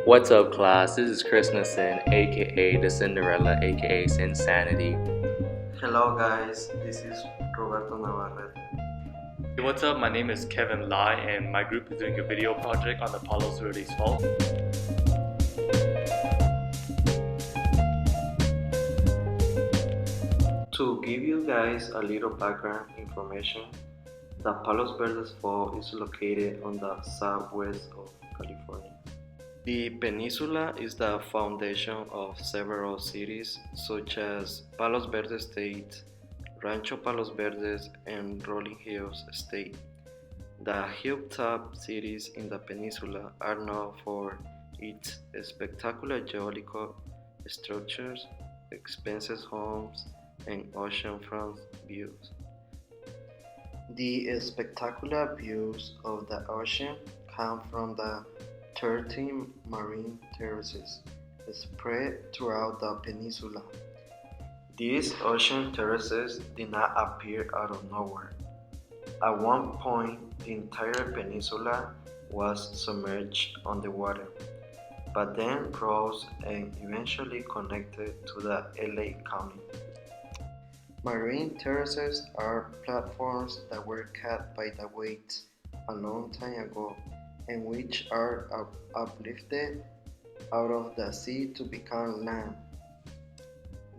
What's up, class? This is Chris Nissen, aka The Cinderella, aka Sinsanity. Hello guys, this is Roberto Navarrete. Hey, what's up? My name is Kevin Lai, and my group is doing a video project on the Palos Verdes fault. To give you guys a little background information, the Palos Verdes Fault is located on the southwest of California. The peninsula is the foundation of several cities such as Palos Verdes State, Rancho Palos Verdes, and Rolling Hills State. The hilltop cities in the peninsula are known for its spectacular geological structures, expensive homes, and oceanfront views. The spectacular views of the ocean come from the 13 marine terraces spread throughout the peninsula. These ocean terraces did not appear out of nowhere. At one point, the entire peninsula was submerged underwater, but then rose and eventually connected to the LA County. Marine terraces are platforms that were cut by the waves a long time ago and which are uplifted out of the sea to become land.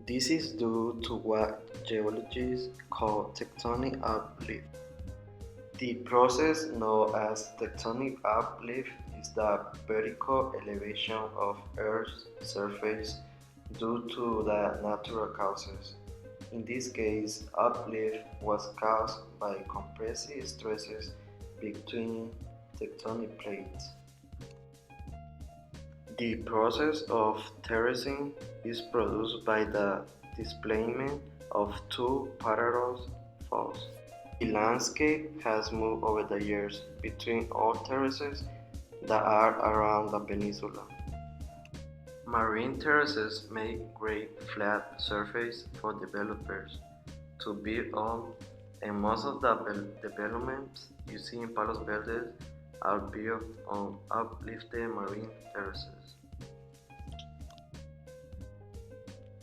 This is due to what geologists call tectonic uplift. The process known as tectonic uplift is the vertical elevation of Earth's surface due to the natural causes. In this case, uplift was caused by compressive stresses between tectonic plates. The process of terracing is produced by the displacement of two parallel faults. The landscape has moved over the years between all terraces that are around the peninsula. Marine terraces make great flat surface for developers to build on, and most of the developments you see in Palos Verdes are built on uplifted marine terraces.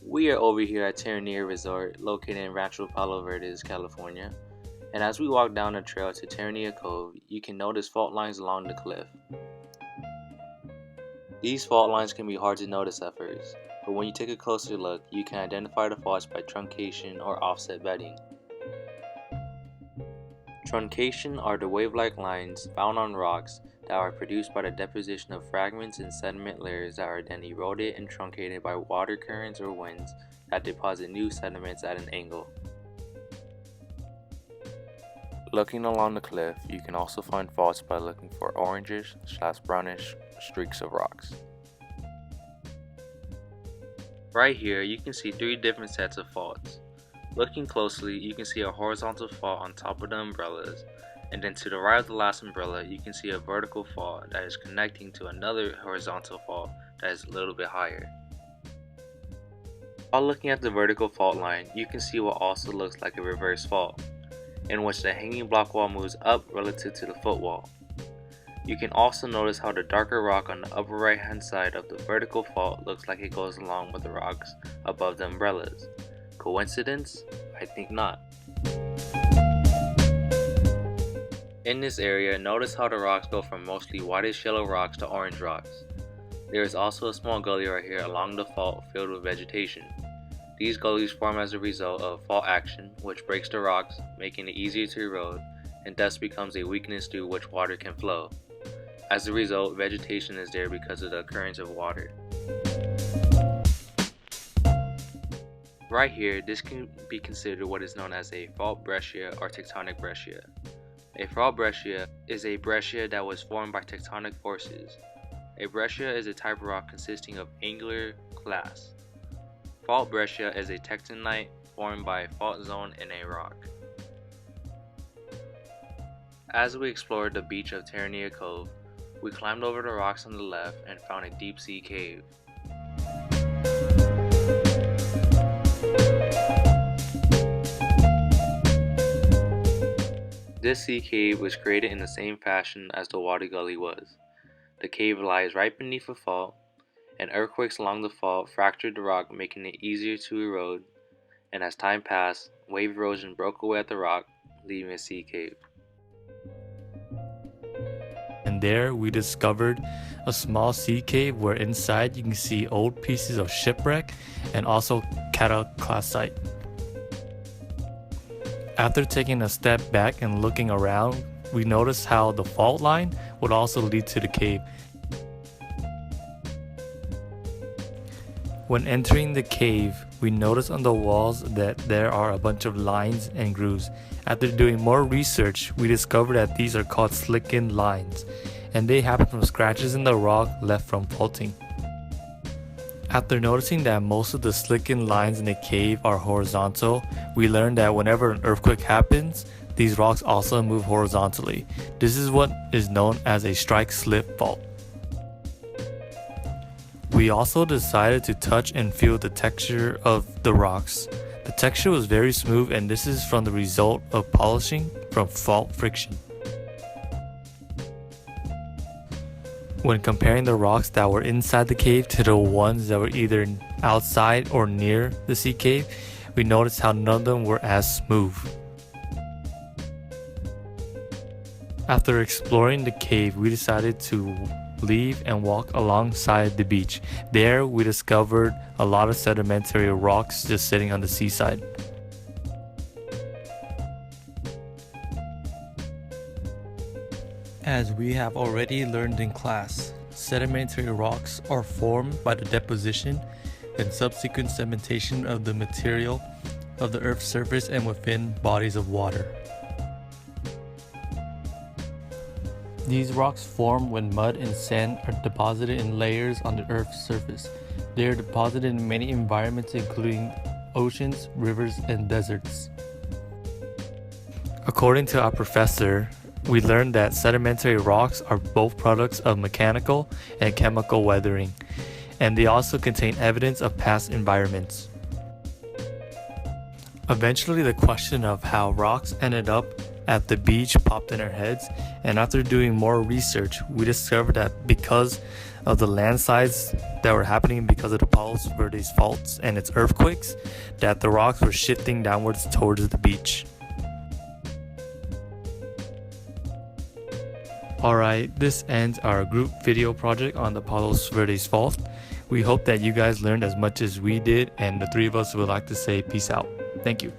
We are over here at Terranea Resort, located in Rancho Palos Verdes, California. And as we walk down the trail to Terranea Cove, you can notice fault lines along the cliff. These fault lines can be hard to notice at first, but when you take a closer look, you can identify the faults by truncation or offset bedding. Truncation are the wave-like lines found on rocks that are produced by the deposition of fragments and sediment layers that are then eroded and truncated by water currents or winds that deposit new sediments at an angle. Looking along the cliff, you can also find faults by looking for orangish/brownish streaks of rocks. Right here, you can see three different sets of faults. Looking closely, you can see a horizontal fault on top of the umbrellas, and then to the right of the last umbrella, you can see a vertical fault that is connecting to another horizontal fault that is a little bit higher. While looking at the vertical fault line, you can see what also looks like a reverse fault, in which the hanging block wall moves up relative to the footwall. You can also notice how the darker rock on the upper right hand side of the vertical fault looks like it goes along with the rocks above the umbrellas. Coincidence? I think not. In this area, notice how the rocks go from mostly whitish yellow rocks to orange rocks. There is also a small gully right here along the fault filled with vegetation. These gullies form as a result of fault action, which breaks the rocks, making it easier to erode, and thus becomes a weakness through which water can flow. As a result, vegetation is there because of the occurrence of water. Right here, this can be considered what is known as a fault breccia or tectonic breccia. A fault breccia is a breccia that was formed by tectonic forces. A breccia is a type of rock consisting of angular clast. Fault breccia is a tectonite formed by a fault zone in a rock. As we explored the beach of Terranea Cove, we climbed over the rocks on the left and found a deep sea cave. This sea cave was created in the same fashion as the water gully was. The cave lies right beneath a fault, and earthquakes along the fault fractured the rock, making it easier to erode, and as time passed, wave erosion broke away at the rock, leaving a sea cave. And there we discovered a small sea cave where inside you can see old pieces of shipwreck and also cataclysite. After taking a step back and looking around, we noticed how the fault line would also lead to the cave. When entering the cave, we noticed on the walls that there are a bunch of lines and grooves. After doing more research, we discovered that these are called slick-in lines, and they happen from scratches in the rock left from faulting. After noticing that most of the slick-in lines in the cave are horizontal, we learned that whenever an earthquake happens, these rocks also move horizontally. This is what is known as a strike-slip fault. We also decided to touch and feel the texture of the rocks. The texture was very smooth, and this is from the result of polishing from fault friction. When comparing the rocks that were inside the cave to the ones that were either outside or near the sea cave, we noticed how none of them were as smooth. After exploring the cave, we decided to leave and walk alongside the beach. There we discovered a lot of sedimentary rocks just sitting on the seaside. As we have already learned in class, sedimentary rocks are formed by the deposition and subsequent cementation of the material of the Earth's surface and within bodies of water. These rocks form when mud and sand are deposited in layers on the Earth's surface. They are deposited in many environments including oceans, rivers, and deserts. According to our professor, we learned that sedimentary rocks are both products of mechanical and chemical weathering, and they also contain evidence of past environments. Eventually, the question of how rocks ended up at the beach popped in our heads, and after doing more research, we discovered that because of the landslides that were happening because of the palos, verdes faults and its earthquakes, that the rocks were shifting downwards towards the beach. Alright, this ends our group video project on the Palos Verdes Fault. We hope that you guys learned as much as we did, and the three of us would like to say peace out. Thank you.